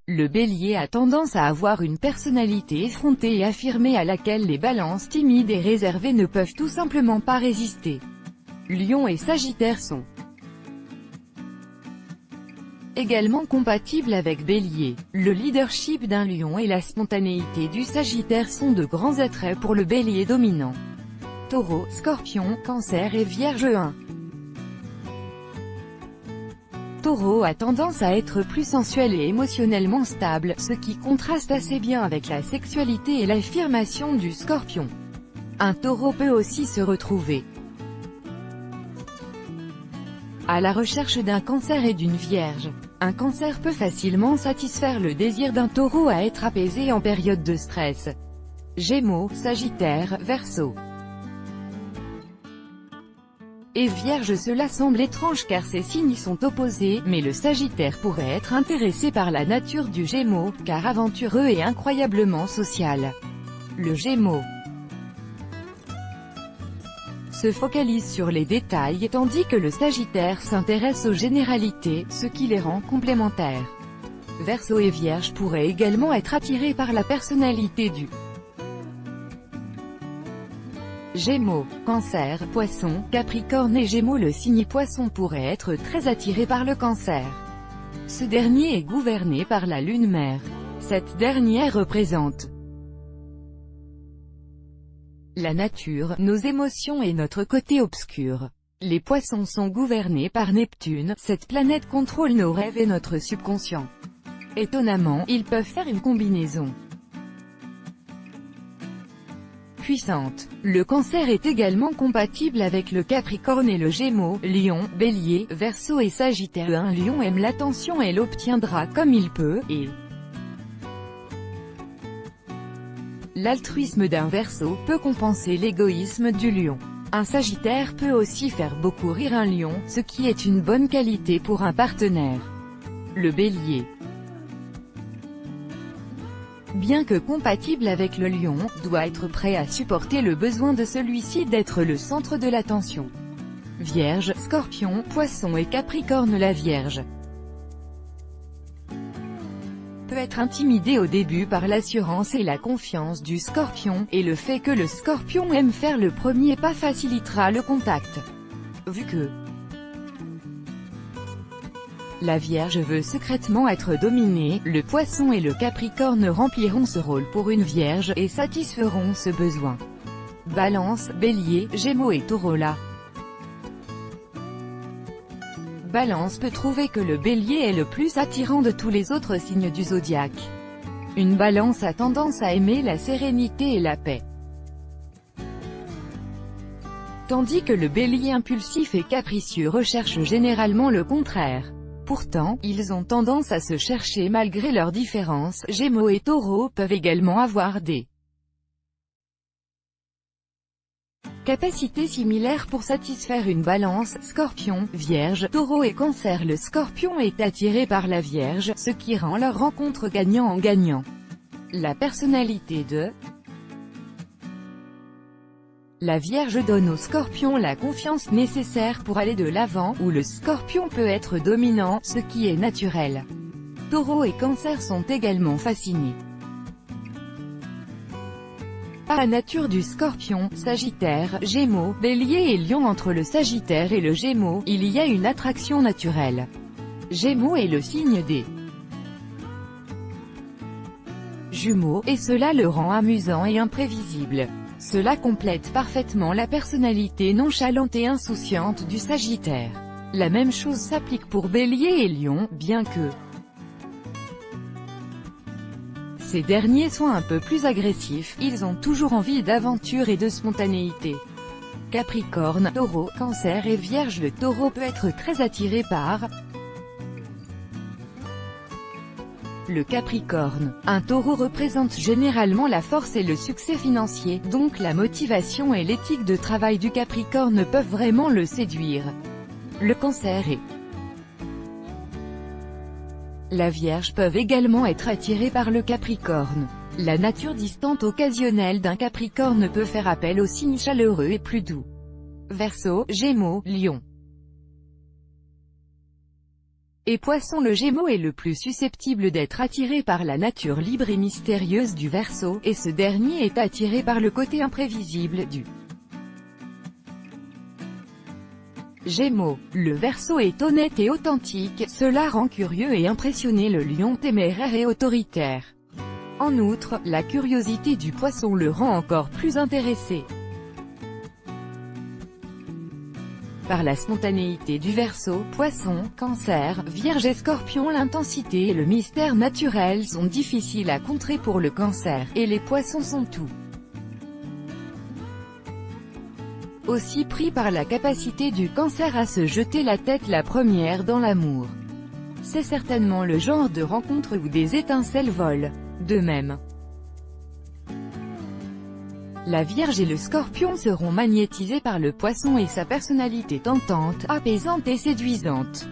Le Bélier a tendance à avoir une personnalité effrontée et affirmée à laquelle les balances timides et réservées ne peuvent tout simplement pas résister. Lion et Sagittaire sont également compatibles avec Bélier. Le leadership d'un Lion et la spontanéité du Sagittaire sont de grands attraits pour le Bélier dominant. Taureau, Scorpion, Cancer et Vierge 1. Taureau a tendance à être plus sensuel et émotionnellement stable, ce qui contraste assez bien avec la sexualité et l'affirmation du Scorpion. Un Taureau peut aussi se retrouver à la recherche d'un Cancer et d'une Vierge. Un Cancer peut facilement satisfaire le désir d'un Taureau à être apaisé en période de stress. Gémeaux, Sagittaire, Verseau et Vierge. Cela semble étrange car ces signes sont opposés, mais le Sagittaire pourrait être intéressé par la nature du Gémeaux, car aventureux et incroyablement social. Le Gémeaux se focalise sur les détails, tandis que le Sagittaire s'intéresse aux généralités, ce qui les rend complémentaires. Verseau et Vierge pourraient également être attirés par la personnalité du Gémeaux, Cancer, Poisson, Capricorne et Gémeaux. Le signe Poisson pourrait être très attiré par le Cancer. Ce dernier est gouverné par la Lune mère. Cette dernière représente la nature, nos émotions et notre côté obscur. Les Poissons sont gouvernés par Neptune, cette planète contrôle nos rêves et notre subconscient. Étonnamment, ils peuvent faire une combinaison puissante. Le Cancer est également compatible avec le Capricorne et le Gémeaux, Lion, Bélier, Verseau et Sagittaire. Un Lion aime l'attention et l'obtiendra comme il peut, et l'altruisme d'un Verseau peut compenser l'égoïsme du Lion. Un Sagittaire peut aussi faire beaucoup rire un Lion, ce qui est une bonne qualité pour un partenaire. Le Bélier, bien que compatible avec le Lion, doit être prêt à supporter le besoin de celui-ci d'être le centre de l'attention. Vierge, Scorpion, Poisson et Capricorne. La Vierge peut être intimidée au début par l'assurance et la confiance du Scorpion, et le fait que le Scorpion aime faire le premier pas facilitera le contact. Vu que la Vierge veut secrètement être dominée, le Poisson et le Capricorne rempliront ce rôle pour une Vierge, et satisferont ce besoin. Balance, Bélier, Gémeaux et Taureau. La Balance peut trouver que le Bélier est le plus attirant de tous les autres signes du zodiaque. Une Balance a tendance à aimer la sérénité et la paix, tandis que le Bélier impulsif et capricieux recherche généralement le contraire. Pourtant, ils ont tendance à se chercher malgré leurs différences. Gémeaux et Taureau peuvent également avoir des capacités similaires pour satisfaire une Balance. Scorpion, Vierge, Taureau et Cancer. Le Scorpion est attiré par la Vierge, ce qui rend leur rencontre gagnant-gagnant. La personnalité de la Vierge donne au Scorpion la confiance nécessaire pour aller de l'avant, où le Scorpion peut être dominant, ce qui est naturel. Taureau et Cancer sont également fascinés par la nature du Scorpion. Sagittaire, Gémeaux, Bélier et Lion. Entre le Sagittaire et le Gémeaux, il y a une attraction naturelle. Gémeaux est le signe des jumeaux, et cela le rend amusant et imprévisible. Cela complète parfaitement la personnalité nonchalante et insouciante du Sagittaire. La même chose s'applique pour Bélier et Lion, bien que ces derniers soient un peu plus agressifs, ils ont toujours envie d'aventure et de spontanéité. Capricorne, Taureau, Cancer et Vierge. Le Taureau peut être très attiré par le Capricorne. Un Taureau représente généralement la force et le succès financier, donc la motivation et l'éthique de travail du Capricorne peuvent vraiment le séduire. Le Cancer et la Vierge peuvent également être attirés par le Capricorne. La nature distante occasionnelle d'un Capricorne peut faire appel aux signes chaleureux et plus doux. Verseau, Gémeaux, Lion. Et Poisson, le Gémeaux est le plus susceptible d'être attiré par la nature libre et mystérieuse du Verseau, et ce dernier est attiré par le côté imprévisible du Gémeaux. Le Verseau est honnête et authentique, cela rend curieux et impressionné le Lion téméraire et autoritaire. En outre, la curiosité du Poisson le rend encore plus intéressé par la spontanéité du Verseau. Poisson, Cancer, Vierge et Scorpion. L'intensité et le mystère naturel sont difficiles à contrer pour le Cancer, et les Poissons sont tout aussi pris par la capacité du Cancer à se jeter la tête la première dans l'amour. C'est certainement le genre de rencontre où des étincelles volent. De même, la Vierge et le Scorpion seront magnétisés par le Poisson et sa personnalité tentante, apaisante et séduisante.